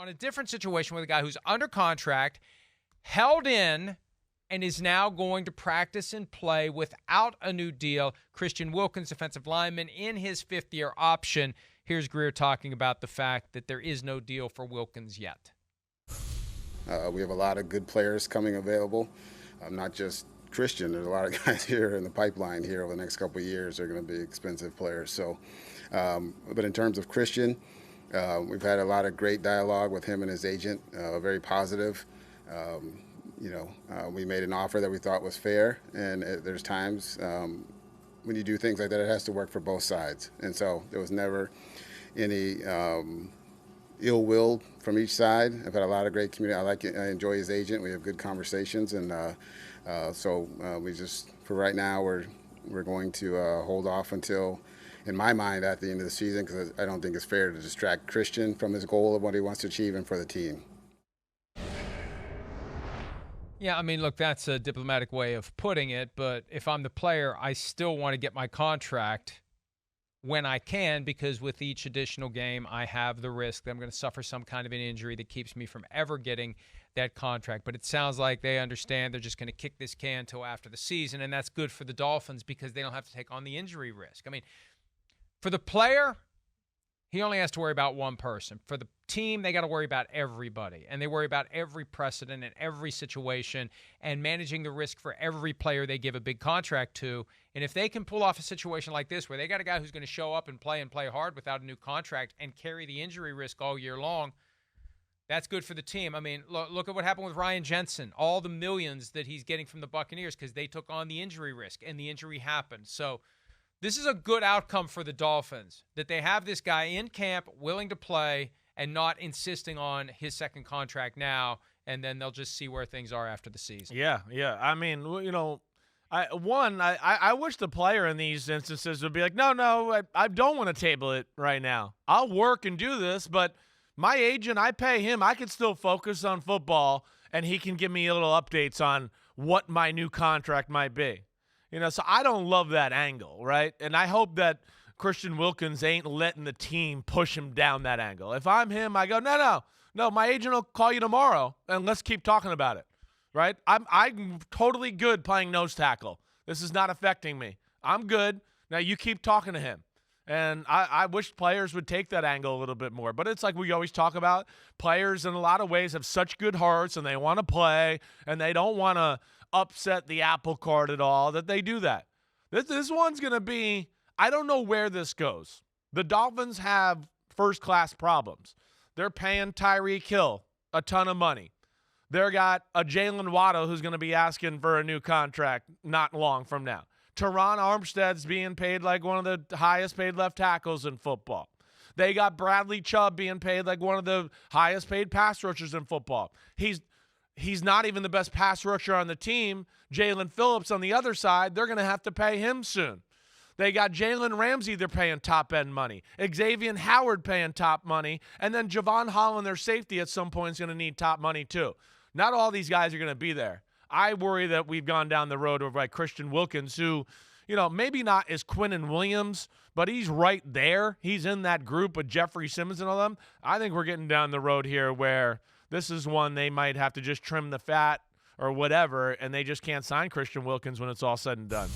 on a different situation with a guy who's under contract, held in, and is now going to practice and play without a new deal. Christian Wilkins, defensive lineman, in his fifth-year option. Here's Greer talking about the fact that there is no deal for Wilkins yet. We have a lot of good players coming available, not just Christian. There's a lot of guys here in the pipeline here over the next couple of years. They're going to be expensive players. So, but in terms of Christian, we've had a lot of great dialogue with him and his agent, very positive. We made an offer that we thought was fair, and there's times when you do things like that, it has to work for both sides. And so there was never any ill will from each side. I've had a lot of great community. I enjoy his agent. We have good conversations, and so we just, for right now, we're going to hold off until, in my mind, at the end of the season, because I don't think it's fair to distract Christian from his goal of what he wants to achieve and for the team. Yeah, I mean, look, that's a diplomatic way of putting it, but if I'm the player, I still want to get my contract when I can, because with each additional game, I have the risk that I'm going to suffer some kind of an injury that keeps me from ever getting that contract. But it sounds like they understand they're just going to kick this can until after the season, and that's good for the Dolphins because they don't have to take on the injury risk. I mean, for the player, he only has to worry about one person. For the team, they got to worry about everybody, and they worry about every precedent and every situation and managing the risk for every player they give a big contract to. And if they can pull off a situation like this where they got a guy who's going to show up and play hard without a new contract and carry the injury risk all year long, that's good for the team. I mean, look at what happened with Ryan Jensen, all the millions that he's getting from the Buccaneers because they took on the injury risk, and the injury happened. So this is a good outcome for the Dolphins, that they have this guy in camp willing to play and not insisting on his second contract now, and then they'll just see where things are after the season. Yeah. I mean, I wish the player in these instances would be like, no, I don't want to table it right now. I'll work and do this, but my agent, I pay him. I can still focus on football, and he can give me a little updates on what my new contract might be. So I don't love that angle, right? And I hope that Christian Wilkins ain't letting the team push him down that angle. If I'm him, I go, no, my agent will call you tomorrow, and let's keep talking about it, right? I'm totally good playing nose tackle. This is not affecting me. I'm good. Now you keep talking to him. And I wish players would take that angle a little bit more. But it's like we always talk about, players in a lot of ways have such good hearts, and they want to play, and they don't want to upset the apple cart at all, that they do that. This one's going to be, I don't know where this goes. The Dolphins have first-class problems. They're paying Tyreek Hill a ton of money. They've got a Jalen Waddle who's going to be asking for a new contract not long from now. Teron Armstead's being paid like one of the highest-paid left tackles in football. They got Bradley Chubb being paid like one of the highest-paid pass rushers in football. He's not even the best pass rusher on the team. Jalen Phillips on the other side, they're going to have to pay him soon. They got Jalen Ramsey, they're paying top-end money. Xavier Howard paying top money. And then Javon Holland, their safety, at some point is going to need top money too. Not all these guys are going to be there. I worry that we've gone down the road of like Christian Wilkins, who, maybe not as Quinnen Williams, but he's right there. He's in that group with Jeffrey Simmons and all them. I think we're getting down the road here where this is one they might have to just trim the fat or whatever, and they just can't sign Christian Wilkins when it's all said and done.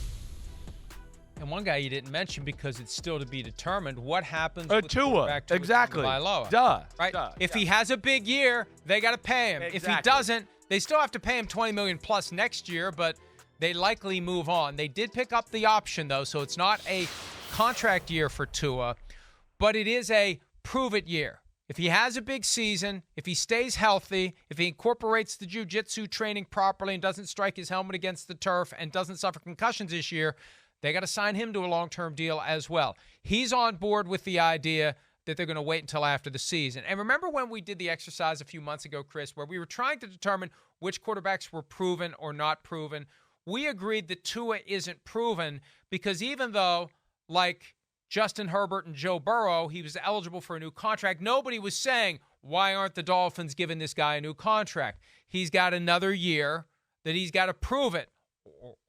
And one guy you didn't mention because it's still to be determined, what happens with Tua. Exactly. Duh. Right? If he has a big year, they got to pay him. Exactly. If he doesn't, they still have to pay him $20 million plus next year, but they likely move on. They did pick up the option, though, so it's not a contract year for Tua, but it is a prove-it year. If he has a big season, if he stays healthy, if he incorporates the jiu-jitsu training properly and doesn't strike his helmet against the turf and doesn't suffer concussions this year, they got to sign him to a long-term deal as well. He's on board with the idea that they're going to wait until after the season. And remember when we did the exercise a few months ago, Chris, where we were trying to determine which quarterbacks were proven or not proven? We agreed that Tua isn't proven because even though, like Justin Herbert and Joe Burrow, he was eligible for a new contract, nobody was saying, why aren't the Dolphins giving this guy a new contract? He's got another year that he's got to prove it,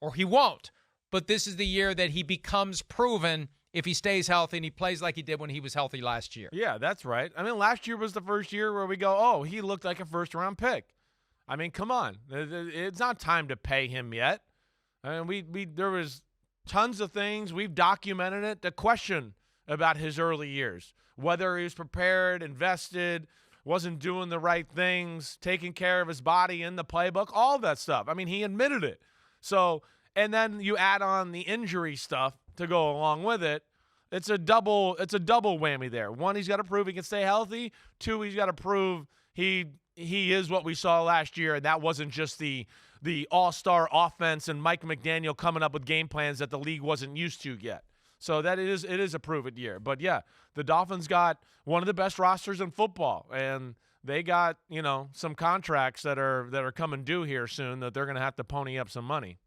or he won't. But this is the year that he becomes proven if he stays healthy and he plays like he did when he was healthy last year. Yeah, that's right. I mean, last year was the first year where we go, oh, he looked like a first-round pick. I mean, come on. It's not time to pay him yet. I mean, there was tons of things. We've documented it. The question about his early years, whether he was prepared, invested, wasn't doing the right things, taking care of his body in the playbook, all of that stuff. I mean, he admitted it. So, and then you add on the injury stuff to go along with it. It's a double whammy there. One, he's got to prove he can stay healthy. Two, he's got to prove he is what we saw last year, and that wasn't just the all-star offense and Mike McDaniel coming up with game plans that the league wasn't used to yet. So it is a prove-it year. But, yeah, the Dolphins got one of the best rosters in football, and they got, some contracts that are coming due here soon that they're going to have to pony up some money.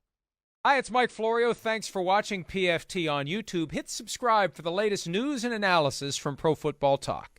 Hi, it's Mike Florio. Thanks for watching PFT on YouTube. Hit subscribe for the latest news and analysis from Pro Football Talk.